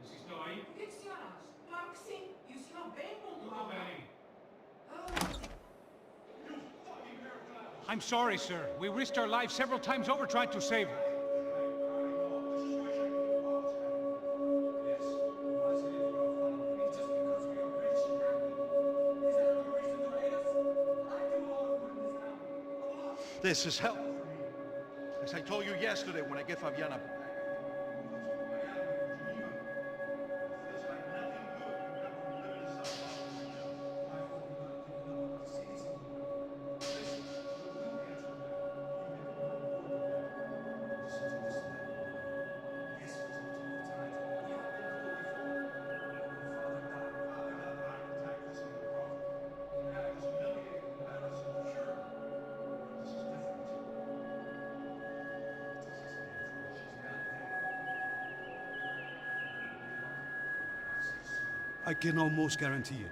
Vocês estão aí? Por que o senhor acha? Claro que sim. E o senhor bem pontual. Tudo bem. I'm sorry, sir. We risked our lives several times over trying to save her. This is hell. As I told you yesterday when I gave Fabiana back. I can almost guarantee it.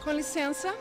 Com licença.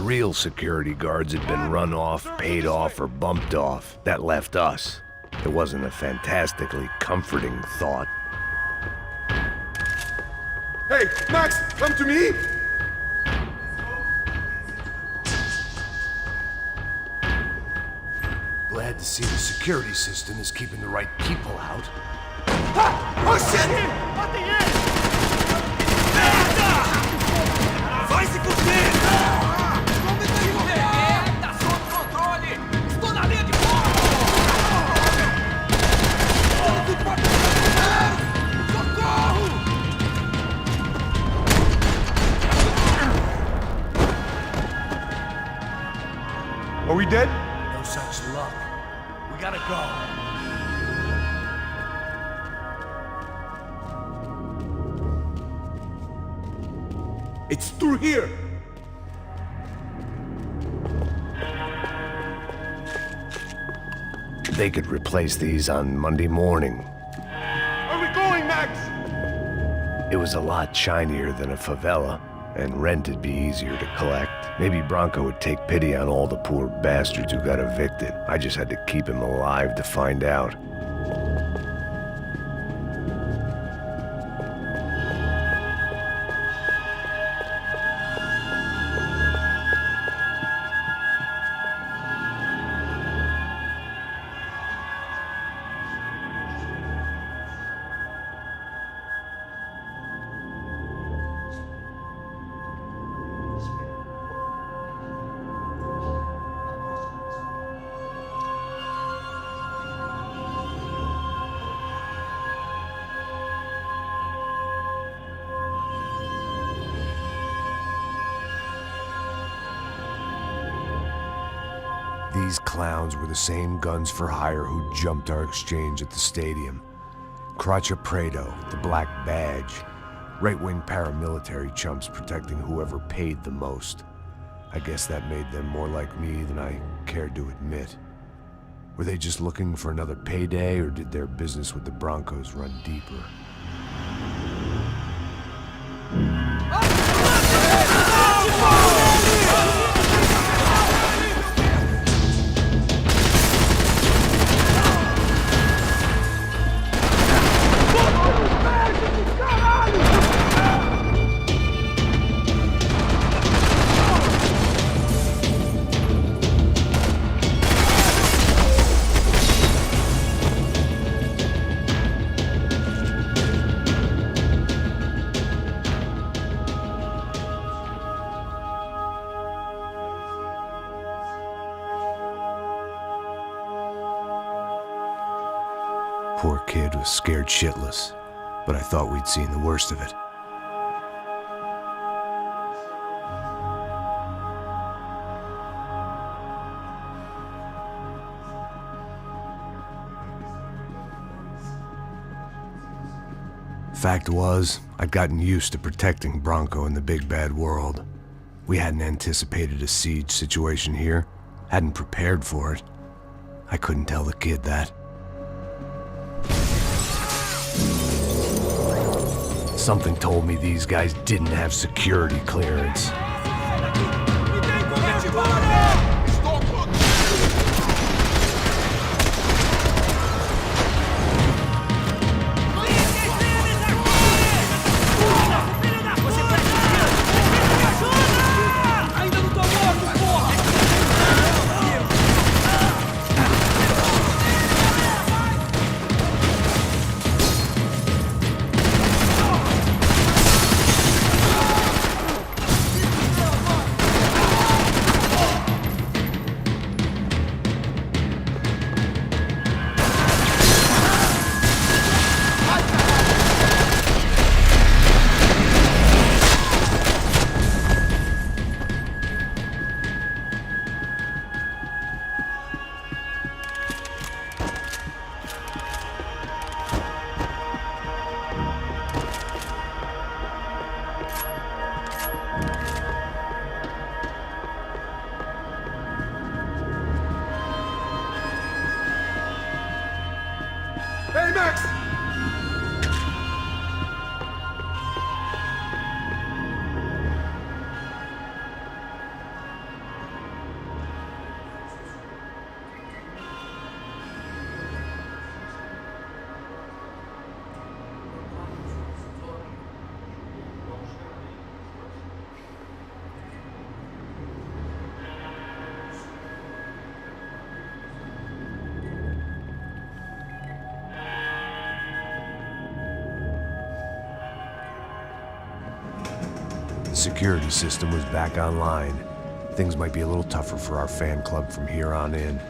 The real security guards had been run off, paid off, or bumped off. That left us. It wasn't a fantastically comforting thought. Hey, Max, come to me! Glad to see the security system is keeping the right people out. Ha! Oh shit! What the hell? Vai se fuder! Tá sob controle! Estou na linha de fogo! Socorro! Are we dead? No such luck. We gotta go. It's through here! They could replace these on Monday morning. Where are we going, Max? It was a lot shinier than a favela, and rent'd be easier to collect. Maybe Bronco would take pity on all the poor bastards who got evicted. I just had to keep him alive to find out. These clowns were the same guns for hire who jumped our exchange at the stadium. Cracha Prado, the Black Badge. Right-wing paramilitary chumps protecting whoever paid the most. I guess that made them more like me than I cared to admit. Were they just looking for another payday, or did their business with the Broncos run deeper? Poor kid was scared shitless, but I thought we'd seen the worst of it. Fact was, I'd gotten used to protecting Bronco in the big bad world. We hadn't anticipated a siege situation here, hadn't prepared for it. I couldn't tell the kid that. Something told me these guys didn't have security clearance. Hey, Max! security system was back online, things might be a little tougher for our fan club from here on in.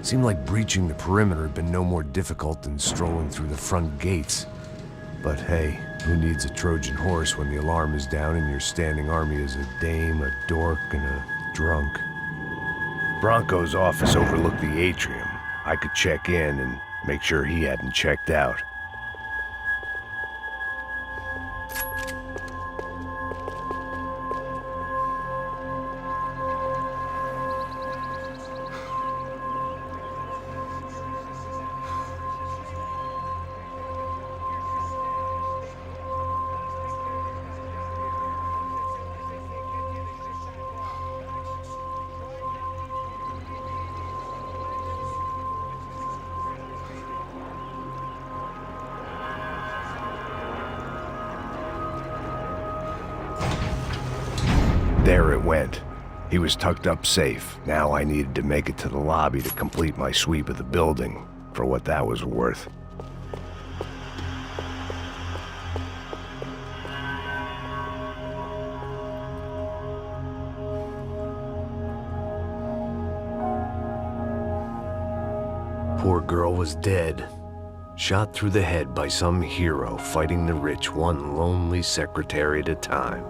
Seemed like breaching the perimeter had been no more difficult than strolling through the front gates. But hey, who needs a Trojan horse when the alarm is down and your standing army is a dame, a dork, and a drunk? Bronco's office overlooked the atrium. I could check in and make sure he hadn't checked out. There it went. He was tucked up safe. Now I needed to make it to the lobby to complete my sweep of the building, for what that was worth. Poor girl was dead. Shot through the head by some hero fighting the rich one lonely secretary at a time.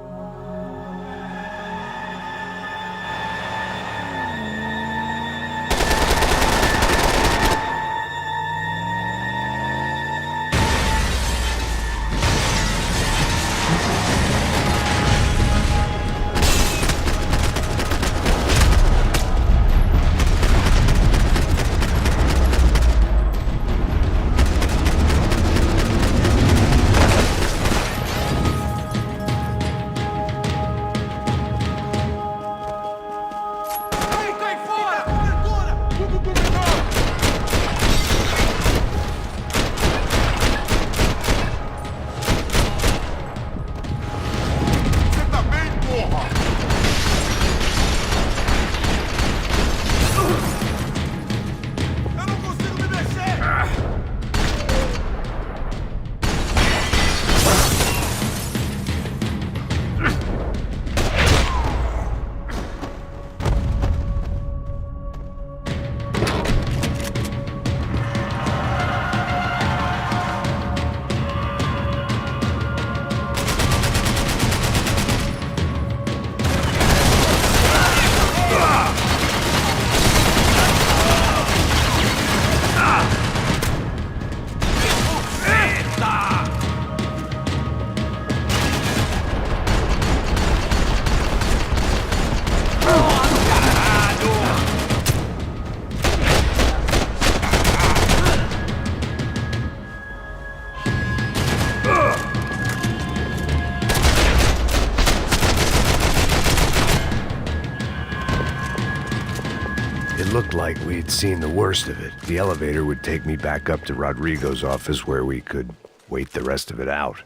Looked like we'd seen the worst of it. The elevator would take me back up to Rodrigo's office where we could wait the rest of it out.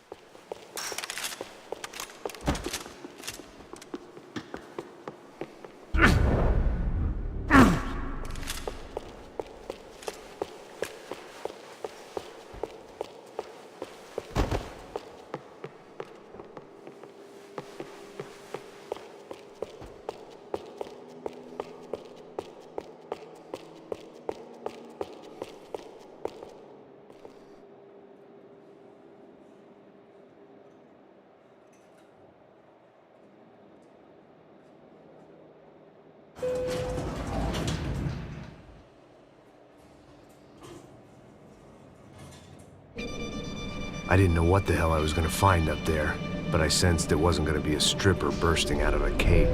I didn't know what the hell I was gonna find up there, but I sensed it wasn't gonna be a stripper bursting out of a cake.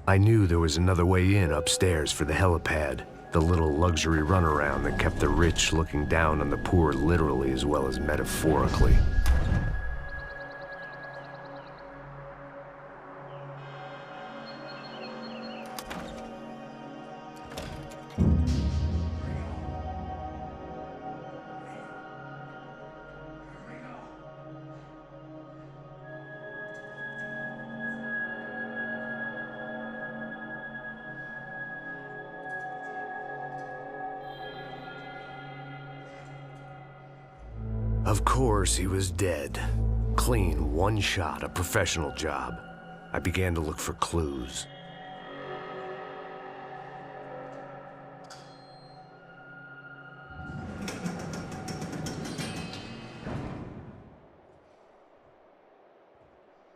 I knew there was another way in upstairs for the helipad, the little luxury runaround that kept the rich looking down on the poor literally as well as metaphorically. Of course, he was dead. Clean, one shot, a professional job. I began to look for clues.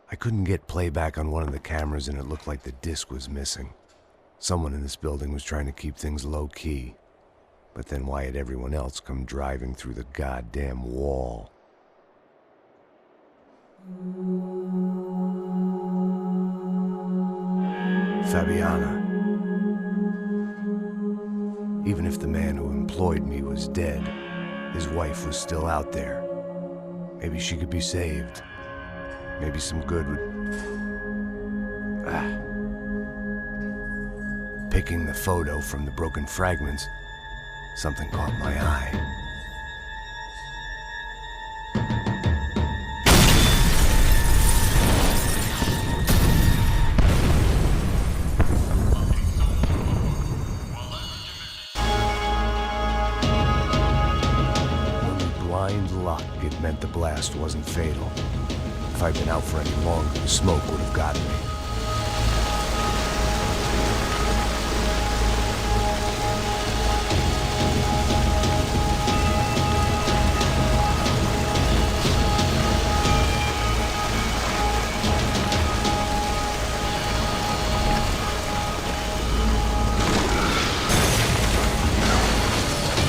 I couldn't get playback on one of the cameras and it looked like the disc was missing. Someone in this building was trying to keep things low-key. But then why had everyone else come driving through the goddamn wall? Fabiana. Even if the man who employed me was dead, his wife was still out there. Maybe she could be saved. Maybe some good would... Picking the photo from the broken fragments, something caught my eye. Only blind luck it meant the blast wasn't fatal. If I'd been out for any longer, the smoke would have gotten me.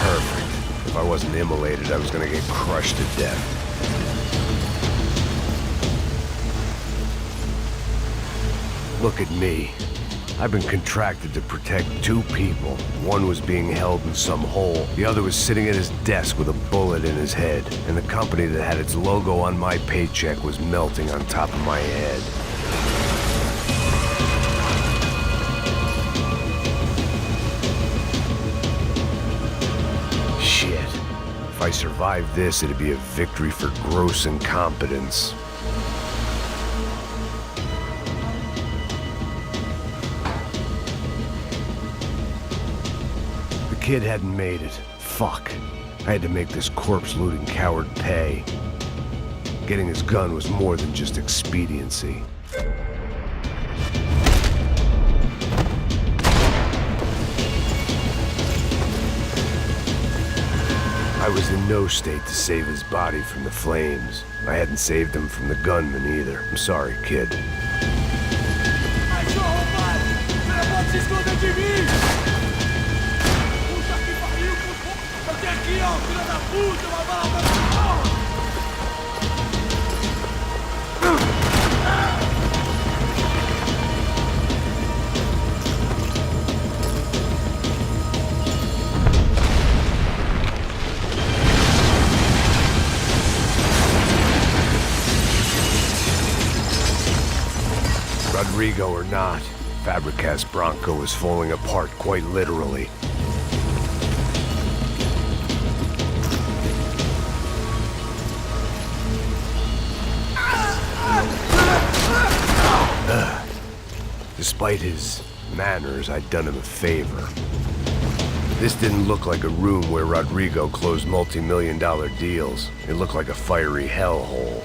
Perfect. If I wasn't immolated, I was gonna get crushed to death. Look at me. I've been contracted to protect two people. One was being held in some hole. The other was sitting at his desk with a bullet in his head. And the company that had its logo on my paycheck was melting on top of my head. Shit. If I survived this, it'd be a victory for gross incompetence. Kid hadn't made it. Fuck. I had to make this corpse-looting coward pay. Getting his gun was more than just expediency. I was in no state to save his body from the flames. I hadn't saved him from the gunman either. I'm sorry, kid. Aqui, ó, filha da puta, uma bala pra porra! Rodrigo or not, Fabricas Bronco is falling apart quite literally. Despite his manners, I'd done him a favor. This didn't look like a room where Rodrigo closed multi-million-dollar deals. It looked like a fiery hellhole.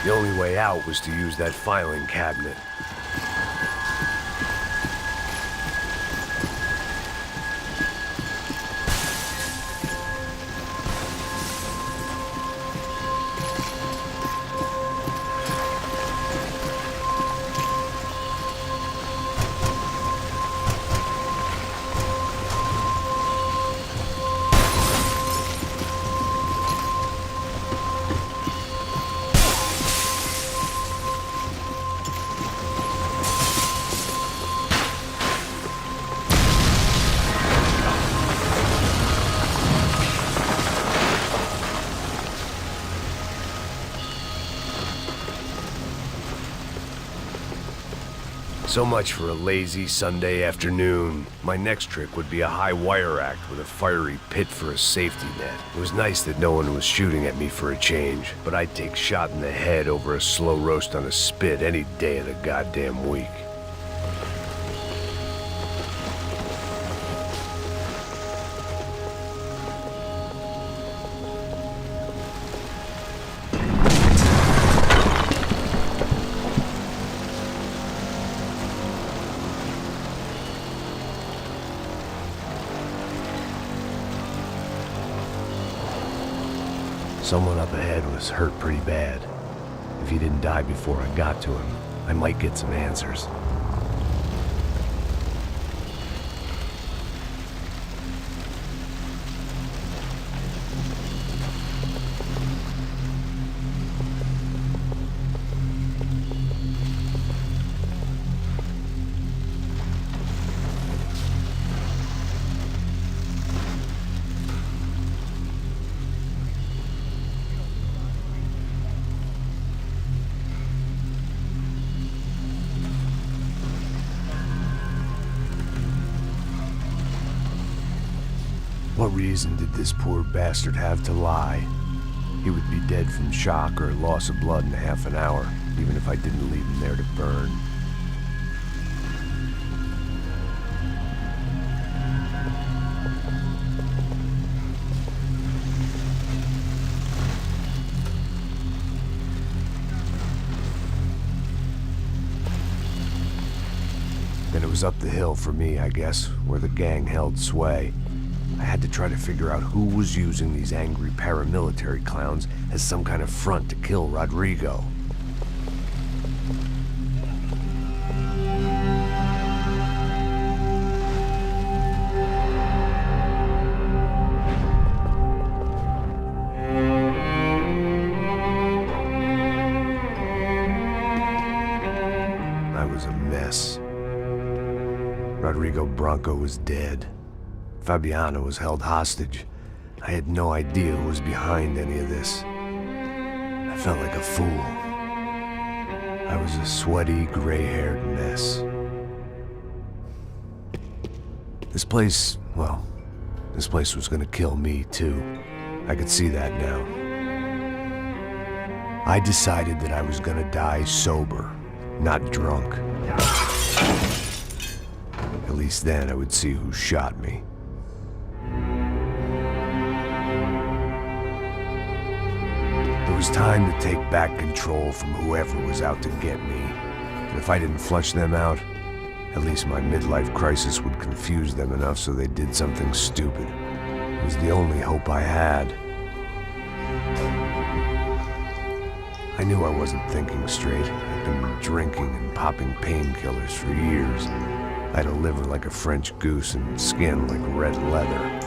The only way out was to use that filing cabinet. So much for a lazy Sunday afternoon. My next trick would be a high wire act with a fiery pit for a safety net. It was nice that no one was shooting at me for a change, but I'd take shot in the head over a slow roast on a spit any day of the goddamn week. Someone up ahead was hurt pretty bad. If he didn't die before I got to him, I might get some answers. What reason did this poor bastard have to lie? He would be dead from shock or loss of blood in half an hour, even if I didn't leave him there to burn. Then it was up the hill for me, I guess, where the gang held sway. I had to try to figure out who was using these angry paramilitary clowns as some kind of front to kill Rodrigo. I was a mess. Rodrigo Bronco was dead. Fabiana was held hostage. I had no idea who was behind any of this. I felt like a fool. I was a sweaty, gray-haired mess. This place was gonna kill me too. I could see that now. I decided that I was gonna die sober, not drunk. At least then I would see who shot me. It was time to take back control from whoever was out to get me. And if I didn't flush them out, at least my midlife crisis would confuse them enough so they did something stupid. It was the only hope I had. I knew I wasn't thinking straight. I'd been drinking and popping painkillers for years. I had a liver like a French goose and skin like red leather.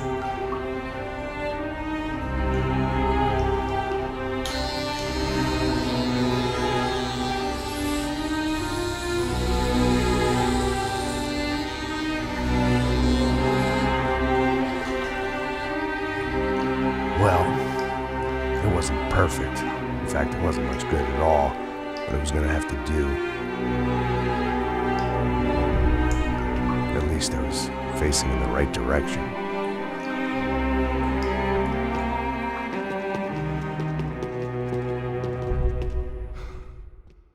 Well, it wasn't perfect. In fact, it wasn't much good at all, but it was gonna have to do. At least I was facing in the right direction.